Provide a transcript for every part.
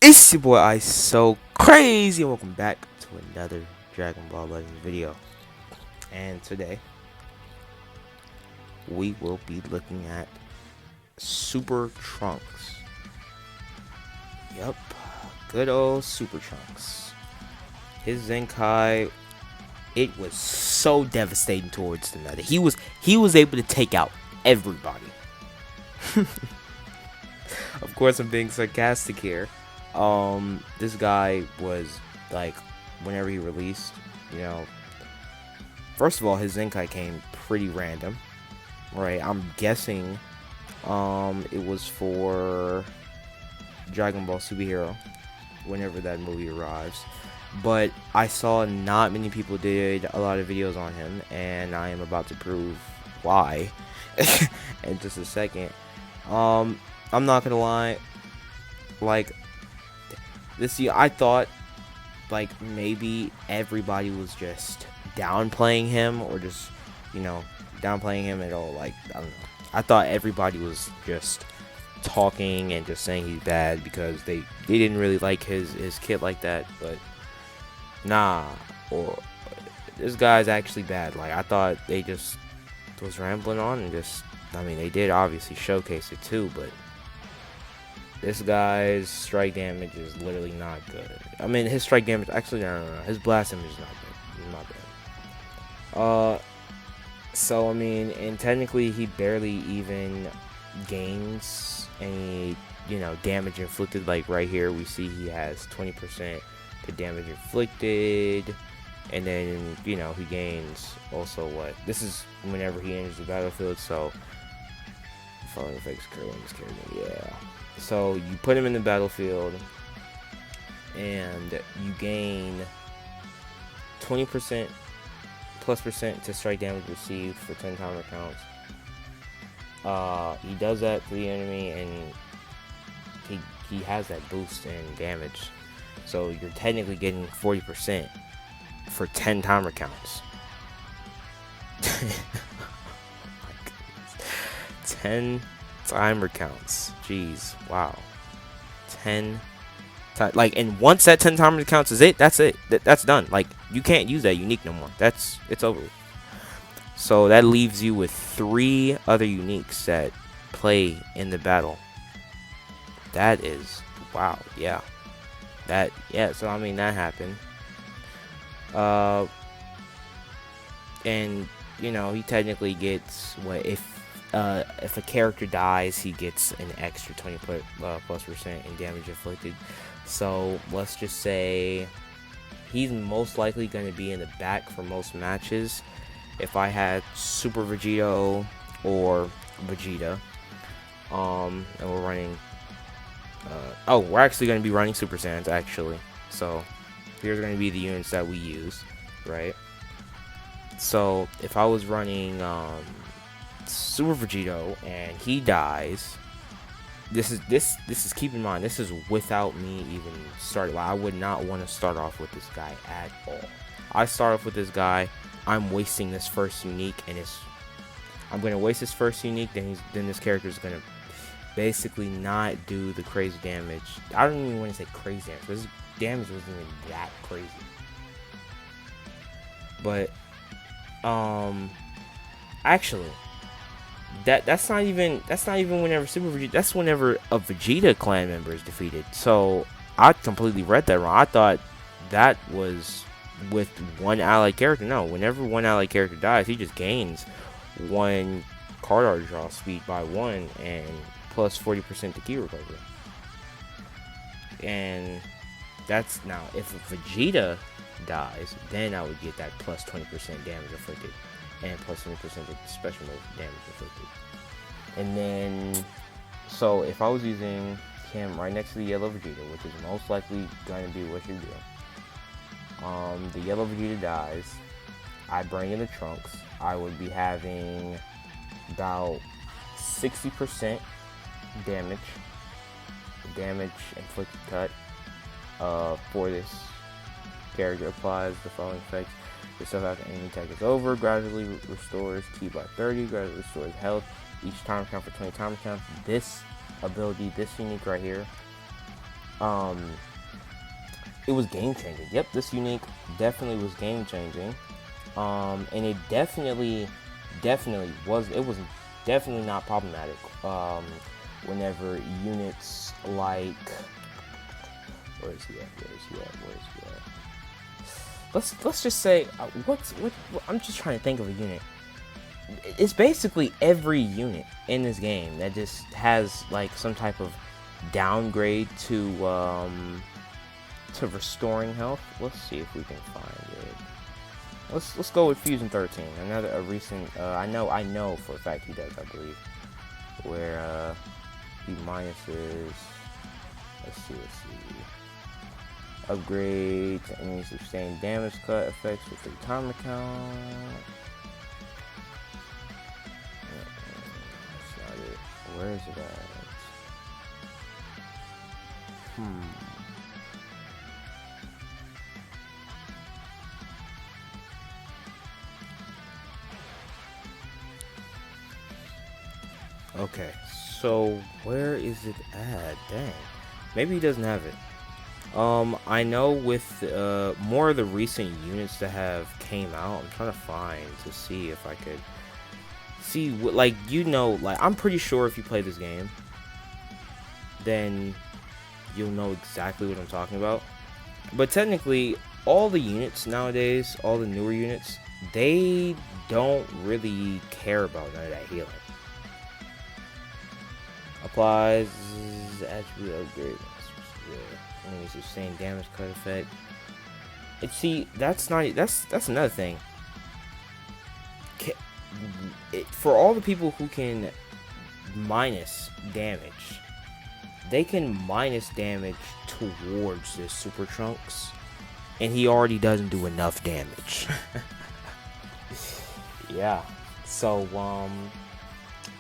It's your boy Ice So Crazy, and welcome back to another Dragon Ball Legends video. And today we will be looking at Super Trunks. Yup, good old Super Trunks. His Zenkai, it was so devastating towards the meta. He was able to take out everybody. Of course, I'm being sarcastic here. This guy was like, whenever he released, you know, first of all, his Zenkai came pretty random, right? I'm guessing, it was for Dragon Ball Superhero, whenever that movie arrives. But I saw not many people did a lot of videos on him, and I am about to prove why in just a second. I'm not gonna lie, like this year I thought like maybe everybody was just downplaying him, or just, downplaying him at all. Like, I don't know. I thought everybody was just talking and just saying he's bad because they didn't really like his kit like that. But nah, or this guy's actually bad. Like, I thought they just was rambling on and just, I mean, they did obviously showcase it too, but this guy's strike damage is literally not good. I mean, his strike damage, actually, no. His blast damage is not good. Not bad. So, I mean, and technically, he barely even gains any, damage inflicted. Like, right here, we see he has 20% to damage inflicted. And then, he gains also what? This is whenever he enters the battlefield, so following effects curling this character, yeah. So you put him in the battlefield, and you gain 20% plus percent to strike damage received for 10 timer counts. He does that to the enemy, and he has that boost in damage. So you're technically getting 40% for 10 timer counts. 10 timer counts. Jeez, wow. 10 like, and once that 10 timer counts is it, that's it. That's done. Like, you can't use that unique no more. It's over. So that leaves you with 3 other uniques that play in the battle. That is, wow, yeah. So I mean, that happened. And he technically gets what, if a character dies, he gets an extra 20 plus percent in damage inflicted. So let's just say he's most likely going to be in the back for most matches. If I had Super Vegito or Vegeta, and we're running, we're actually going to be running Super Saiyans actually. So here's going to be the units that we use, right? So if I was running Super Vegito and he dies, this is keep in mind, this is without me even starting. Like, I would not want to start off with this guy at all. I start off with this guy, I'm wasting this first unique, and I'm gonna waste this first unique, then this character is gonna basically not do the crazy damage. I don't even want to say crazy damage, because damage wasn't even that crazy. But actually, that's not even whenever Super Vegeta. That's whenever a Vegeta clan member is defeated. So I completely read that wrong. I thought that was with one allied character. No, whenever one allied character dies, he just gains 1 card art draw speed by 1 and plus 40% to key recovery. And that's, now if Vegeta dies, then I would get that plus 20% damage inflicted and plus 20% special move damage inflicted. And then, so if I was using him right next to the yellow Vegeta, which is most likely going to be what you do, the yellow Vegeta dies, I bring in the Trunks, I would be having about 60% damage inflicted cut for this character. Applies the following effects. Yourself after enemy attack is over, gradually restores ki by 30, gradually restores health each time count for 20 timer counts. This ability, this unique right here, Um, it was game changing. Yep, this unique definitely was game changing. And it definitely was. It was definitely not problematic. Whenever units like, where is he at? Where is he at? Where is he at? Let's just say what I'm just trying to think of a unit. It's basically every unit in this game that just has like some type of downgrade to restoring health. Let's see if we can find it. Let's go with Fusion 13. Another a recent. I know for a fact he does. I believe where he minuses. Let's see. Upgrade to enemy sustained damage cut effects with 3 timer count. That's not it. Where is it at? Okay, so where is it at? Dang. Maybe he doesn't have it. I know with more of the recent units that have came out, I'm trying to find to see if I could see what, like, like, I'm pretty sure if you play this game, then you'll know exactly what I'm talking about. But technically, all the units nowadays, all the newer units, they don't really care about none of that healing. Applies attribute upgrade. Enemy sustained damage cut effect. And see, that's another thing. For all the people who can minus damage, they can minus damage towards this Super Trunks, and he already doesn't do enough damage. Yeah. So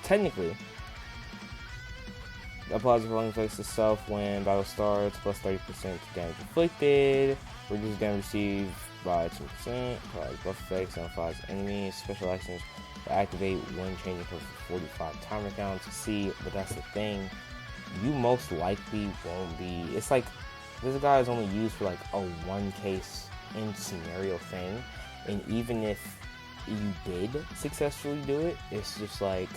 technically, applies the rolling effects to self when battle starts, plus 30% to damage inflicted, reduces damage received by 2%, applies buff effects, notifies enemies, special actions that activate when changing for 45 timer counts. See, but that's the thing, you most likely won't be, it's like, this guy is only used for like a one case in scenario thing, and even if you did successfully do it, it's just like,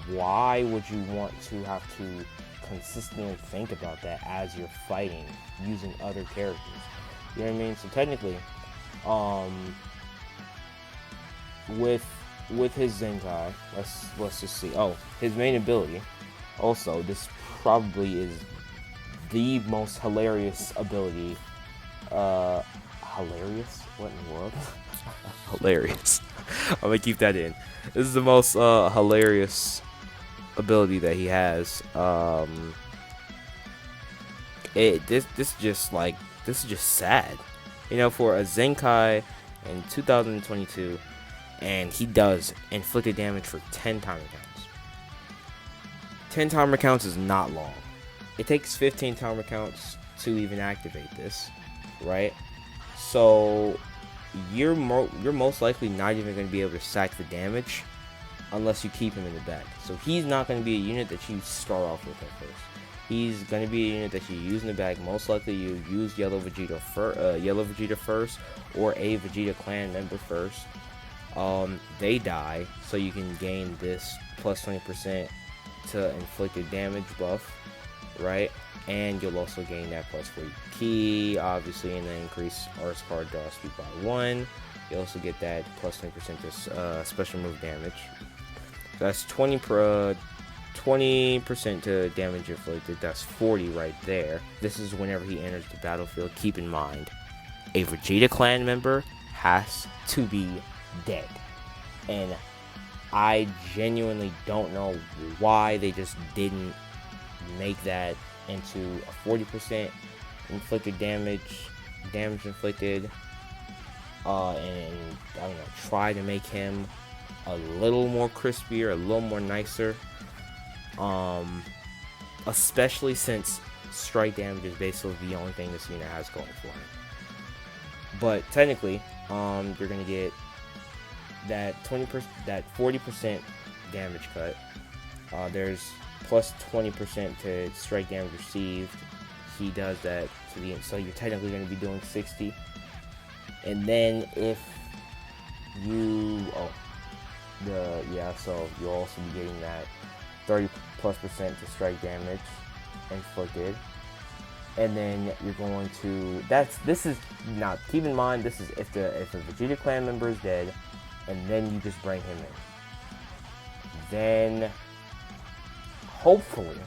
why would you want to have to consistently think about that as you're fighting using other characters? You know what I mean? So technically, with his Zenkai, let's just see. Oh, his main ability. Also, this probably is the most hilarious ability. Hilarious? What in the world? Hilarious. I'm gonna keep that in. This is the most hilarious ability that he has. This is just sad, for a Zenkai in 2022, and he does inflicted damage for 10 timer counts. 10 timer counts is not long. It takes 15 timer counts to even activate this, right? So you're most likely not even going to be able to stack the damage unless you keep him in the back. So he's not going to be a unit that you start off with at first. He's going to be a unit that you use in the back. Most likely you use Yellow Vegeta first, or a Vegeta clan member first. They die, so you can gain this plus 20% to inflicted damage buff, right? And you'll also gain that plus 40 key, obviously, and then increase Arts card draw speed by 1. You also get that plus 20% to special move damage. So that's 20% to damage inflicted. That's 40 right there. This is whenever he enters the battlefield. Keep in mind, a Vegeta clan member has to be dead. And I genuinely don't know why they just didn't make that into a 40% inflicted damage inflicted, and I don't know, try to make him a little more crispier, a little more nicer, especially since strike damage is basically the only thing this unit has going for him. But technically, you're gonna get that 40% damage cut. There's plus 20% to strike damage received he does that to the end. So you're technically going to be doing 60. And then if you, so you'll also be getting that 30+% to strike damage inflicted. And then you're going to, this is not, keep in mind, this is if a Vegeta clan member is dead, and then you just bring him in. Then hopefully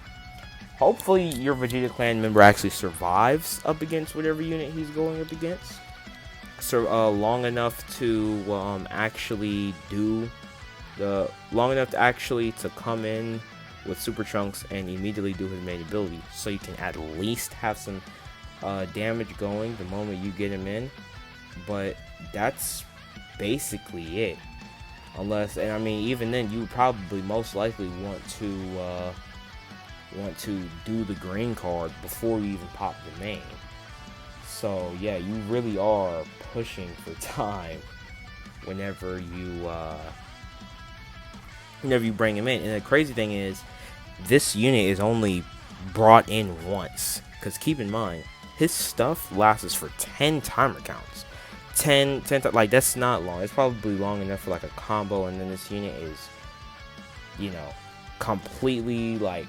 your Vegeta clan member actually survives up against whatever unit he's going up against. So long enough to actually to come in with Super Trunks and immediately do his main ability, so you can at least have some damage going the moment you get him in. But that's basically it. Unless, and I mean, even then, you would probably most likely want to do the green card before you even pop the main. So yeah, you really are pushing for time whenever you bring him in. And the crazy thing is, this unit is only brought in once, because keep in mind, his stuff lasts for 10 timer counts. 10 like, that's not long. It's probably long enough for like a combo, and then this unit is, completely, like,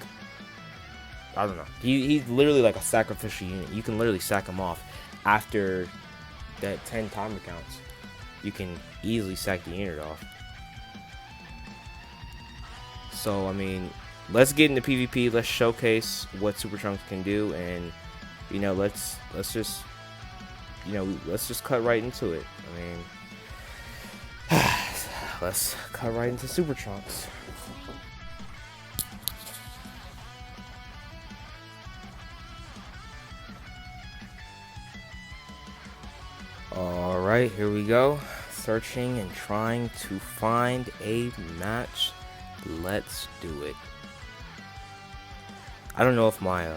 I don't know. He's literally like a sacrificial unit. You can literally sack him off after that 10 timer counts. You can easily sack the unit off. So I mean, let's get into PvP. Let's showcase what Super Trunks can do, and let's just cut right into it. I mean, let's cut right into Super Trunks. Alright, here we go. Searching and trying to find a match. Let's do it. I don't know if my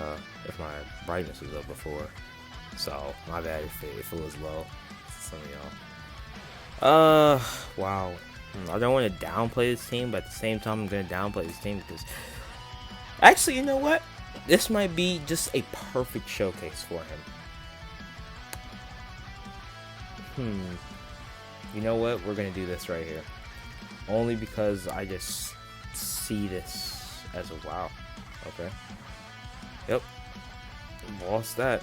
brightness was up before, so my bad if it was low. Some of y'all. Wow. I don't want to downplay this team, but at the same time, I'm gonna downplay this team because actually, you know what? This might be just a perfect showcase for him. You know what? We're gonna do this right here. Only because I just see this as a wow. Okay. Yep. Lost that.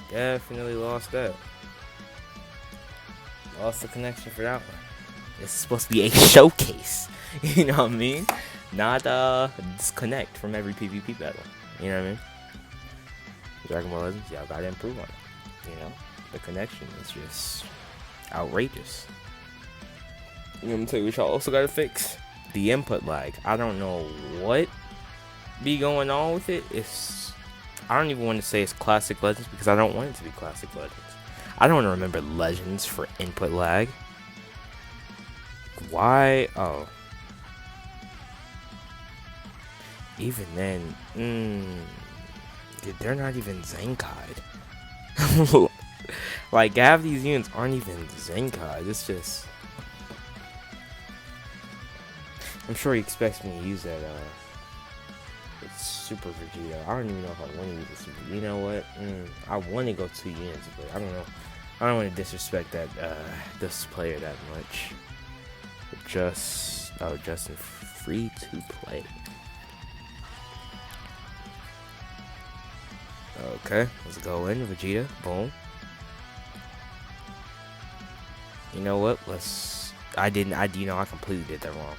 Definitely lost that. Lost the connection for that one. It's supposed to be a showcase. You know what I mean? Not disconnect from every PvP battle. You know what I mean? Dragon Ball Legends, y'all gotta improve on it. The connection is just outrageous. I'm gonna tell you what y'all also gotta fix. The input lag. I don't know what be going on with it. I don't even want to say it's Classic Legends, because I don't want it to be Classic Legends. I don't want to remember Legends for input lag. Why? Oh. Even then, they're not even Zenkai. Like, half these units aren't even Zenkai. It's just, I'm sure he expects me to use that it's Super Vegeta. I don't even know if I want to use the Super. You know what? I want to go 2 units, but I don't know. I don't want to disrespect this player that much. Justin, free to play. Okay, let's go in Vegeta. Boom. You know what? I completely did that wrong.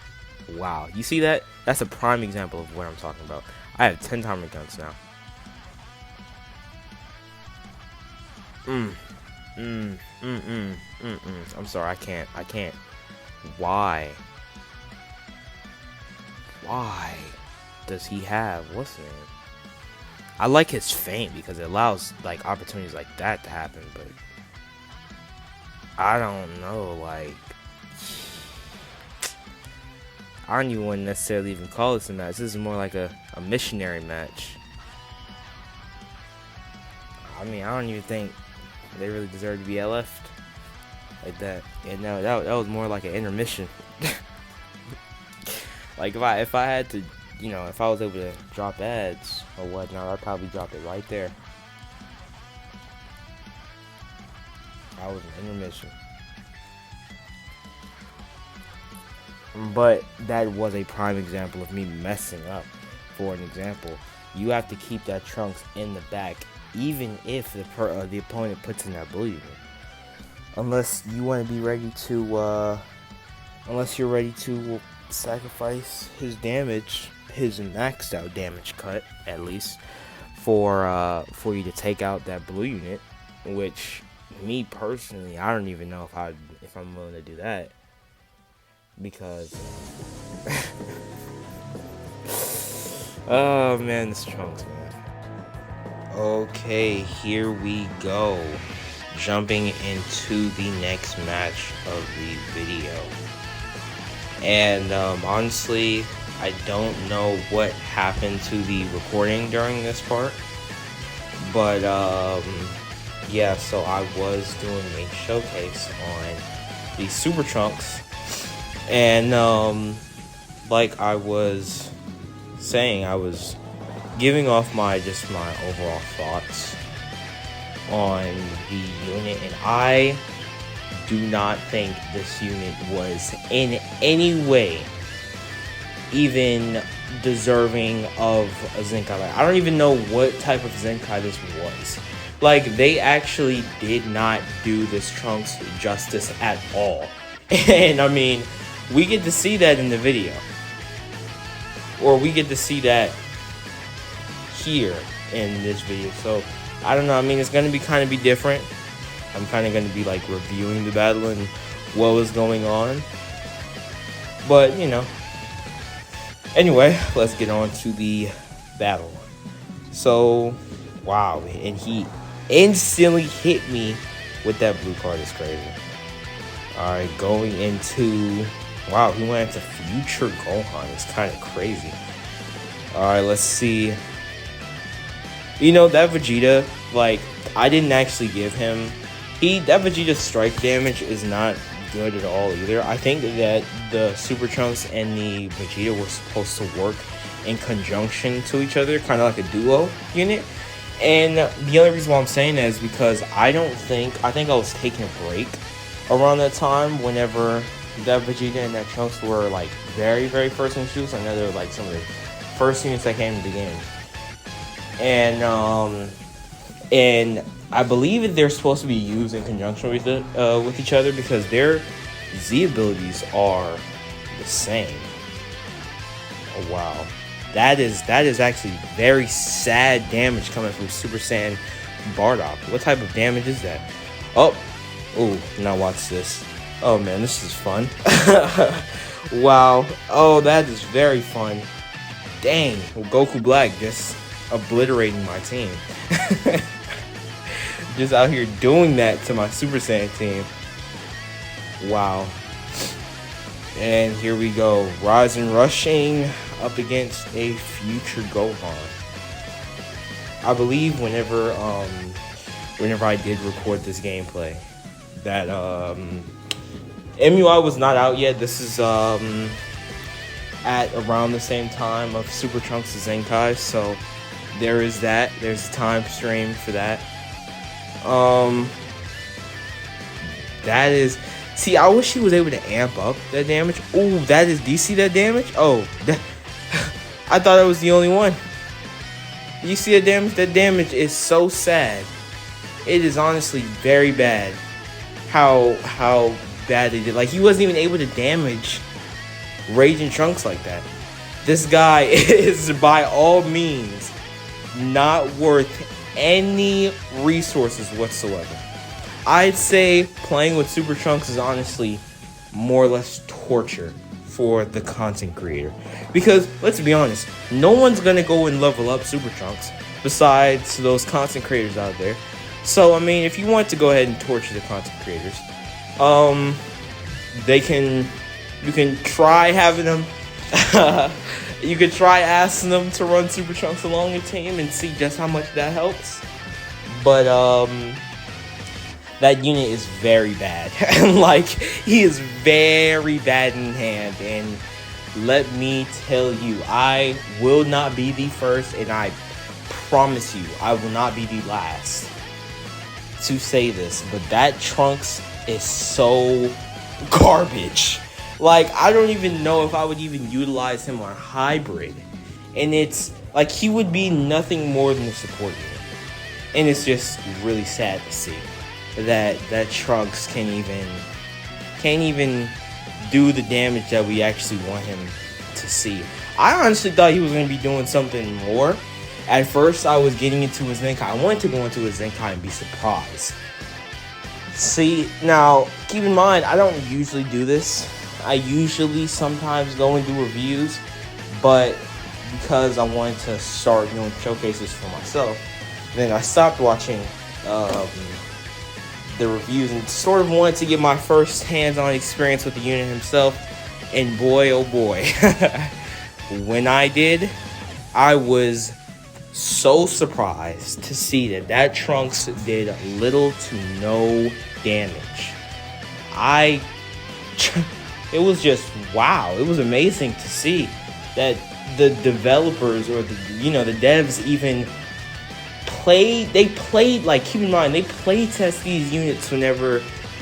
Wow, you see that? That's a prime example of what I'm talking about. I have 10 timer counts now. I'm sorry, I can't. Why does he have, what's the name? I like his fame because it allows like opportunities like that to happen, but I don't know, like, I don't even want to necessarily even call this a match. This is more like a missionary match. I mean, I don't even think they really deserve to be LF'd like that. And no, that was more like an intermission. Like, if I had to, you know, if I was able to drop ads or whatnot, I'd probably drop it right there. I was an intermission. But that was a prime example of me messing up. For an example, you have to keep that Trunks in the back, even if the opponent puts in that blue unit. Unless you want to be ready to, unless you're ready to sacrifice his damage, his maxed out damage cut, at least, for you to take out that blue unit. Which, me personally, I don't even know if I'm willing to do that, because oh man, this Trunks, man. Okay, here we go. Jumping into the next match of the video. And honestly, I don't know what happened to the recording during this part. But yeah, so I was doing a showcase on the Super Trunks. And like I was saying, I was giving off my overall thoughts on the unit, and I do not think this unit was in any way even deserving of a Zenkai. Like, I don't even know what type of Zenkai this was. Like, they actually did not do this Trunks justice at all. And I mean, we get to see that in the video, or we get to see that here in this video. So I don't know. I mean, it's going to be kind of different. I'm kind of going to be like reviewing the battle and what was going on. But, you know. Anyway, let's get on to the battle. So, wow. And he instantly hit me with that blue card. It's crazy. Alright, going into... Wow, he went into Future Gohan. It's kind of crazy. Alright, let's see. You know, that Vegeta, like, I didn't actually give him... That Vegeta strike damage is not good at all either. I think that the Super Trunks and the Vegeta were supposed to work in conjunction to each other, kind of like a duo unit. And the only reason why I'm saying that is because I think I was taking a break around that time whenever that Vegeta and that Trunks were, like, very, very first introduced. I know they were, like, some of the first units that came to the game. And I believe that they're supposed to be used in conjunction with each other because their Z abilities are the same. Oh wow, that is actually very sad damage coming from Super Saiyan Bardock. What type of damage is that? Oh, now watch this. Oh man, this is fun. Wow. Oh, that is very fun. Dang, Goku Black just obliterating my team. Just out here doing that to my Super Saiyan team. Wow. And here we go. Ryzen rushing up against a Future Gohan. I believe whenever I did record this gameplay, that MUI was not out yet. This is at around the same time of Super Trunks' Zenkai, so there is that. There's a time stream for that. That is... See, I wish he was able to amp up that damage. Oh, that is... Do you see that damage? Oh, I thought I was the only one. You see that damage? That damage is so sad. It is honestly very bad. How bad they did. Like, he wasn't even able to damage Raging Trunks like that. This guy is, by all means, not worth any resources whatsoever. I'd say playing with Super Trunks is honestly more or less torture for the content creator. Because, let's be honest, no one's gonna go and level up Super Trunks besides those content creators out there. So, I mean, if you want to go ahead and torture the content creators, you can try having them, you could try asking them to run Super Trunks along your team and see just how much that helps. But, that unit is very bad. Like, he is very bad in hand. And let me tell you, I will not be the first, and I promise you, I will not be the last to say this, but that Trunks is so garbage. Like, I don't even know if I would even utilize him on hybrid. And it's like he would be nothing more than a support unit. And it's just really sad to see that Trunks can't even do the damage that we actually want him to see. I honestly thought he was going to be doing something more. At first, I was getting into his Zenkai. I wanted to go into his Zenkai and be surprised. See, now, keep in mind, I don't usually do this. I usually sometimes go and do reviews, but because I wanted to start doing showcases for myself, then I stopped watching the reviews and sort of wanted to get my first hands-on experience with the unit himself. And boy, oh boy, when I did, I was so surprised to see that Trunks did little to no damage. It was just wow. It was amazing to see that the developers or the devs even played like, keep in mind, they play test these units whenever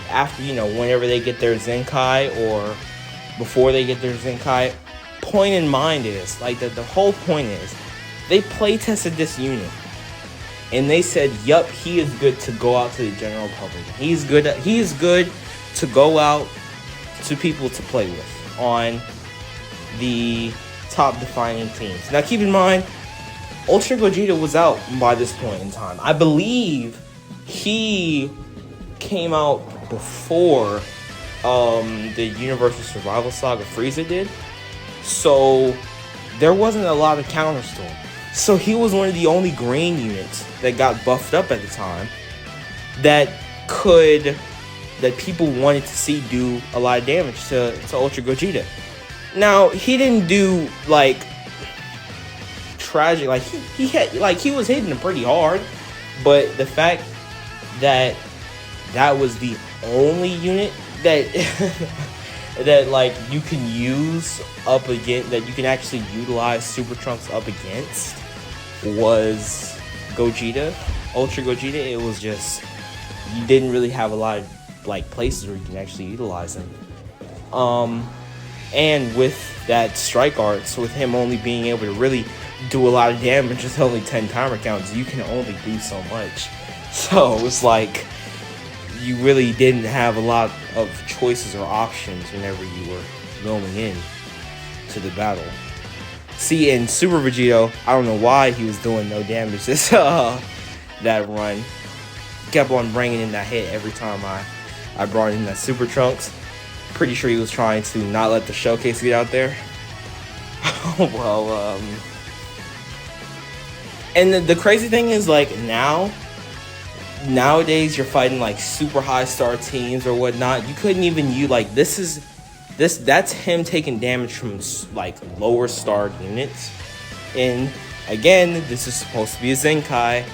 they get their Zenkai or before they get their Zenkai. Point in mind is like the whole point is they play tested this unit and they said, yup, he is good to go out to the general public. He is good to go out to people to play with on the top defining teams. Now keep in mind, Ultra Gogeta was out by this point in time. I believe he came out before the Universal Survival Saga Frieza did. So there wasn't a lot of counters to him. So he was one of the only green units that got buffed up at the time that people wanted to see do a lot of damage to Ultra Gogeta. Now, he didn't do like tragic, like he was hitting him pretty hard, but the fact that was the only unit that that like you can use up against, that you can actually utilize Super Trunks up against, was Gogeta, Ultra Gogeta. It was just, you didn't really have a lot of like places where you can actually utilize him. And with that strike arts, with him only being able to really do a lot of damage with only 10 timer counts, you can only do so much. So it was like you really didn't have a lot of choices or options whenever you were going in to the battle. See, in Super Vegito, I don't know why he was doing no damage this that run. Kept on bringing in that hit every time I brought in that Super Trunks. Pretty sure he was trying to not let the showcase get out there. Well, and the crazy thing is, like, nowadays you're fighting like super high star teams or whatnot. You couldn't even that's him taking damage from like lower starred units. And again, this is supposed to be a Zenkai,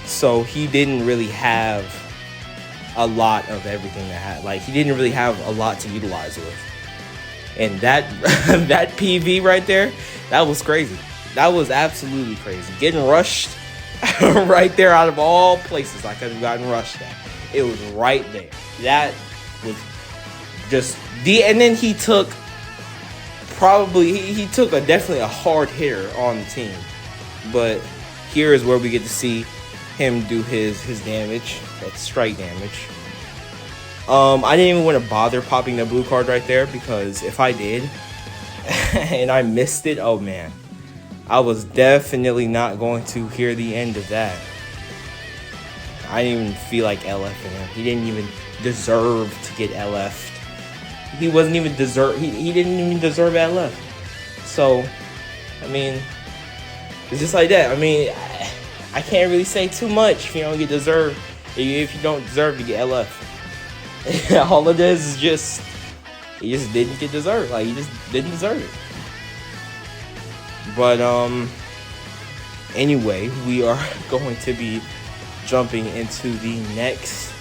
so he didn't really have a lot of everything that had, like, he didn't really have a lot to utilize with. And that that PV right there, that was crazy. That was absolutely crazy. Getting rushed right there out of all places I could have gotten rushed at. It was right there. That was just and then he took definitely a hard hitter on the team. But here is where we get to see him do his damage, that strike damage. I didn't even want to bother popping the blue card right there, because if I did and I missed it, oh man, I was definitely not going to hear the end of that. I didn't even feel like LF in him. He didn't even deserve to get LF'd. He wasn't even he didn't even deserve LF. So, I mean, it's just like that. I mean, I can't really say too much if you don't deserve to get LF. All it is just, he just didn't get deserved. Like, he just didn't deserve it. But anyway, we are going to be jumping into the next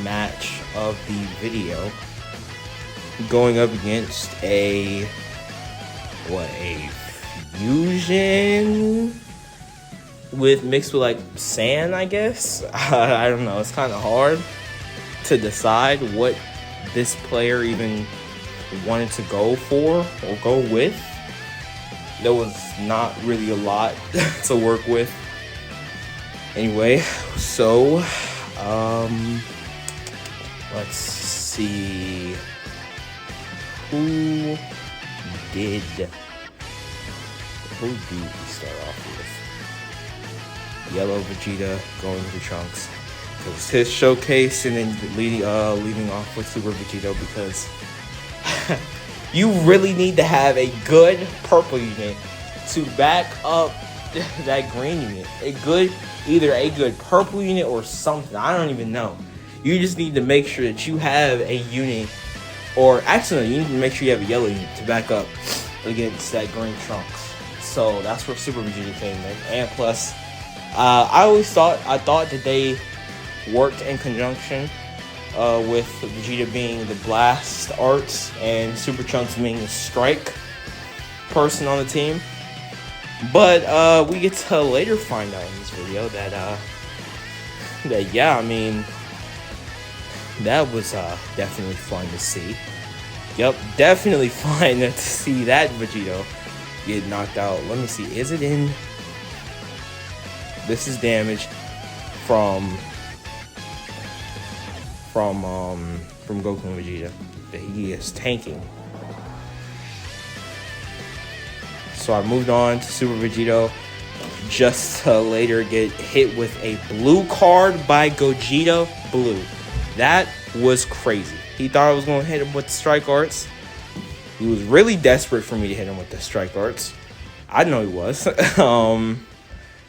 match of the video, going up against a what, a fusion with mixed with like sand, I guess. I don't know. It's kind of hard to decide what this player even wanted to go for or go with. There was not really a lot to work with. Anyway, so let's see who do we start off with? Yellow Vegeta going to Trunks. It was his showcase, and then leading off with Super Vegito, because you really need to have a good purple unit to back up that green unit. Either a good purple unit or something. I don't even know. You just need to make sure that you have a unit, or actually, you need to make sure you have a yellow unit to back up against that green Trunks. So that's where Super Vegeta came in. And plus, I thought that they worked in conjunction with Vegeta being the blast arts and Super Trunks being the strike person on the team. But we get to later find out in this video that yeah, I mean, that was definitely fun to see. Yep, definitely fun to see that Vegito get knocked out. Let me see, is it in? This is damage from Goku and Vegeta that he is tanking. So I moved on to Super Vegito just to later get hit with a blue card by Gogeta Blue. That was crazy. He thought I was going to hit him with the strike arts. He was really desperate for me to hit him with the strike arts. I know he was.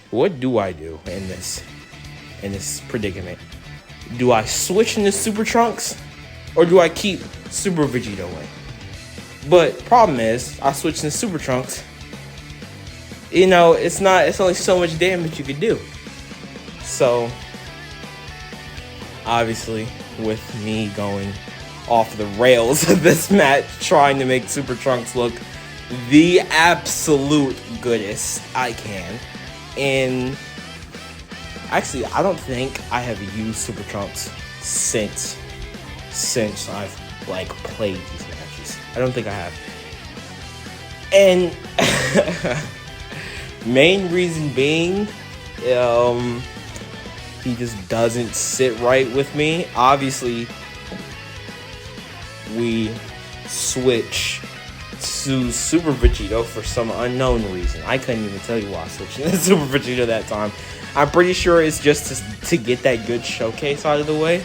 What do I do in this predicament? Do I switch into Super Trunks, or do I keep Super Vegito away? But problem is, I switched into Super Trunks. You know, it's only so much damage you can do. So obviously, with me going off the rails of this match, trying to make Super Trunks look the absolute goodest I can. And actually, I don't think I have used Super Trunks since I've like played these matches. I don't think I have. And main reason being, he just doesn't sit right with me. Obviously, we switch to Super Vegito for some unknown reason. I couldn't even tell you why I switched to Super Vegito that time. I'm pretty sure it's just to get that good showcase out of the way.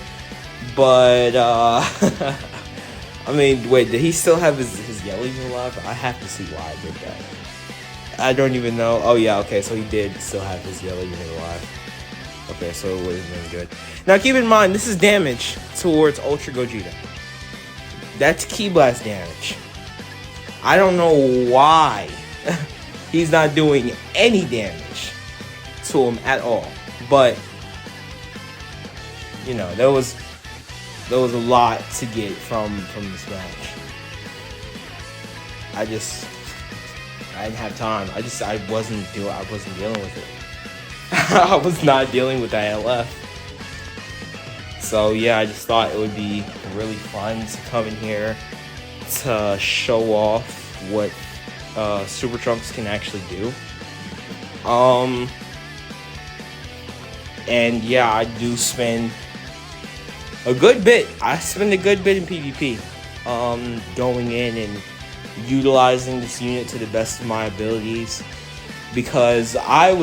But, I mean, wait, did he still have his yellow unit alive? I have to see why I did that. I don't even know. Oh, yeah, okay, so he did still have his yellow unit alive. Okay, so it would have been good. Now, keep in mind, this is damage towards Ultra Gogeta. That's Ki Blast damage. I don't know why he's not doing any damage to him at all. But, you know, there was a lot to get from this match. I didn't have time. I wasn't dealing with it. I was not dealing with that LF. So yeah, I just thought it would be really fun to come in here to show off what Super Trunks can actually do. And yeah, I do spend a good bit. I spend a good bit in PvP, going in and utilizing this unit to the best of my abilities, because I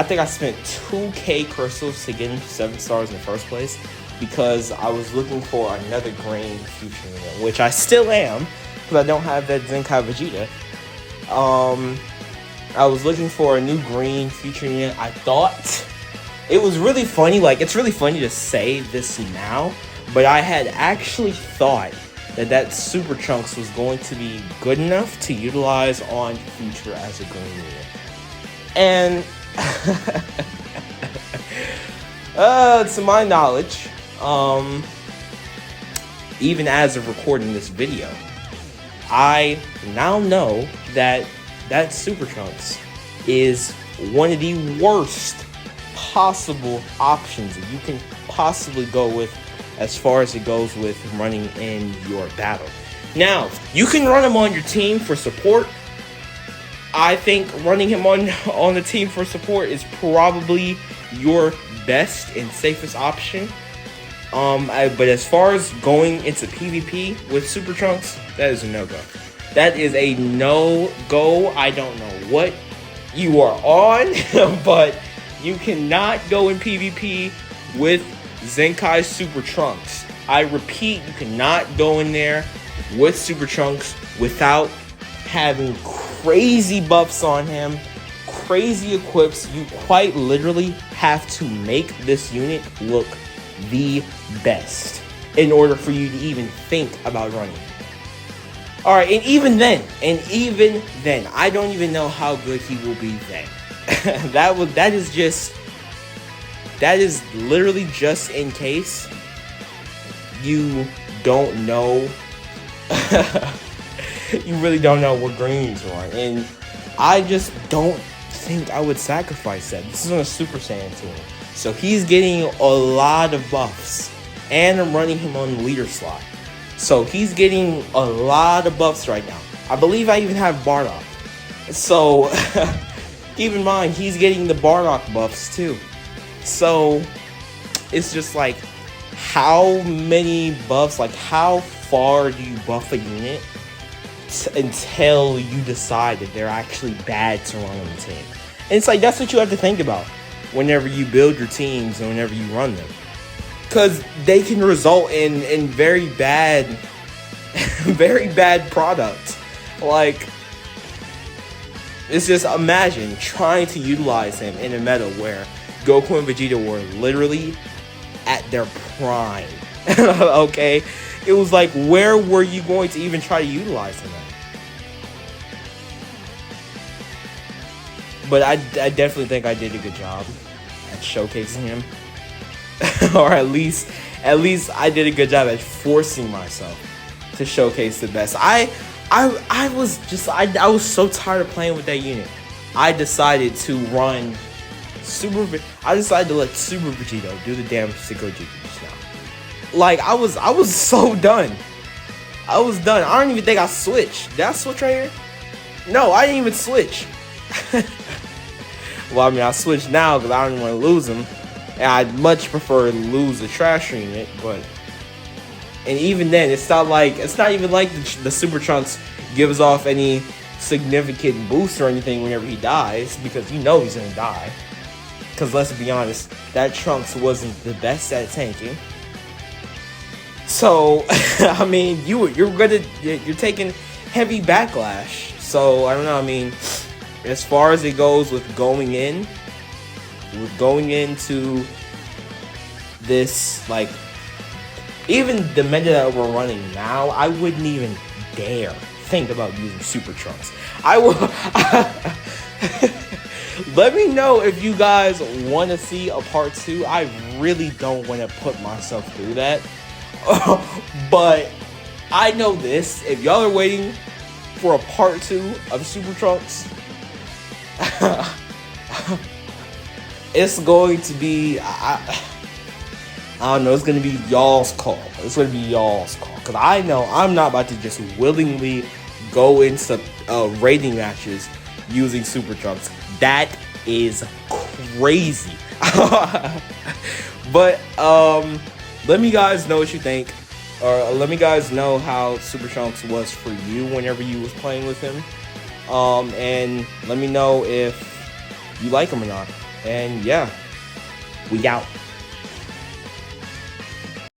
think I spent 2k crystals to get into 7 stars in the first place, because I was looking for another green future unit, which I still am, because I don't have that Zenkai Vegeta. I was looking for a new green future unit. I thought it was really funny, like, it's really funny to say this now, but I had actually thought that Super Trunks was going to be good enough to utilize on Future as a green unit. And to my knowledge, even as of recording this video, I now know that Super Trunks is one of the worst possible options that you can possibly go with as far as it goes with running in your battle. Now, you can run him on your team for support. I think running him on the team for support is probably your best and safest option. But as far as going into PvP with Super Trunks, that is a no-go. That is a no-go. I don't know what you are on, but you cannot go in PvP with Zenkai Super Trunks. I repeat, you cannot go in there with Super Trunks without having crazy buffs on him, crazy equips. You quite literally have to make this unit look the best in order for you to even think about running. Alright, and even then, I don't even know how good he will be then. that is literally just in case you don't know. You really don't know what greens are, and I just don't think I would sacrifice that. This is on a Super Saiyan team, so he's getting a lot of buffs, and I'm running him on the leader slot, so he's getting a lot of buffs right now. I believe I even have Bardock, so keep in mind he's getting the Bardock buffs too. So it's just like, how many buffs, like how far do you buff a unit until you decide that they're actually bad to run on the team? And it's like, that's what you have to think about whenever you build your teams and whenever you run them, because they can result in very bad very bad products. Like, it's just, imagine trying to utilize him in a meta where Goku and Vegeta were literally at their prime. Okay, it was like, where were you going to even try to utilize him at? But I definitely think I did a good job at showcasing him. Or at least I did a good job at forcing myself to showcase the best. I was so tired of playing with that unit. I decided to run I decided to let Super Vegito do the damage to Gogeta just now. Like, I was so done. I was done. I don't even think I switched. Did I switch right here? No, I didn't even switch. Well, I mean, I switched now because I don't want to lose him. And I'd much prefer to lose the trash unit, but... And even then, it's not even like the Super Trunks gives off any significant boost or anything whenever he dies, because you know he's gonna die. Because let's be honest, that Trunks wasn't the best at tanking. So, I mean, you're taking heavy backlash. So, I don't know, I mean, as far as it goes with going into this, like, even the meta that we're running now, I wouldn't even dare think about using Super Trunks. I will. Let me know if you guys want to see a part 2. I really don't want to put myself through that. But I know this. If y'all are waiting for a part 2 of Super Trunks, it's going to be... I don't know. It's going to be y'all's call. It's going to be y'all's call. Because I know I'm not about to just willingly go into rating matches using Super Trunks. That is crazy. But let me guys know what you think. Or let me guys know how Super Trunks was for you whenever you was playing with him. And let me know if you like him or not. And yeah, we out.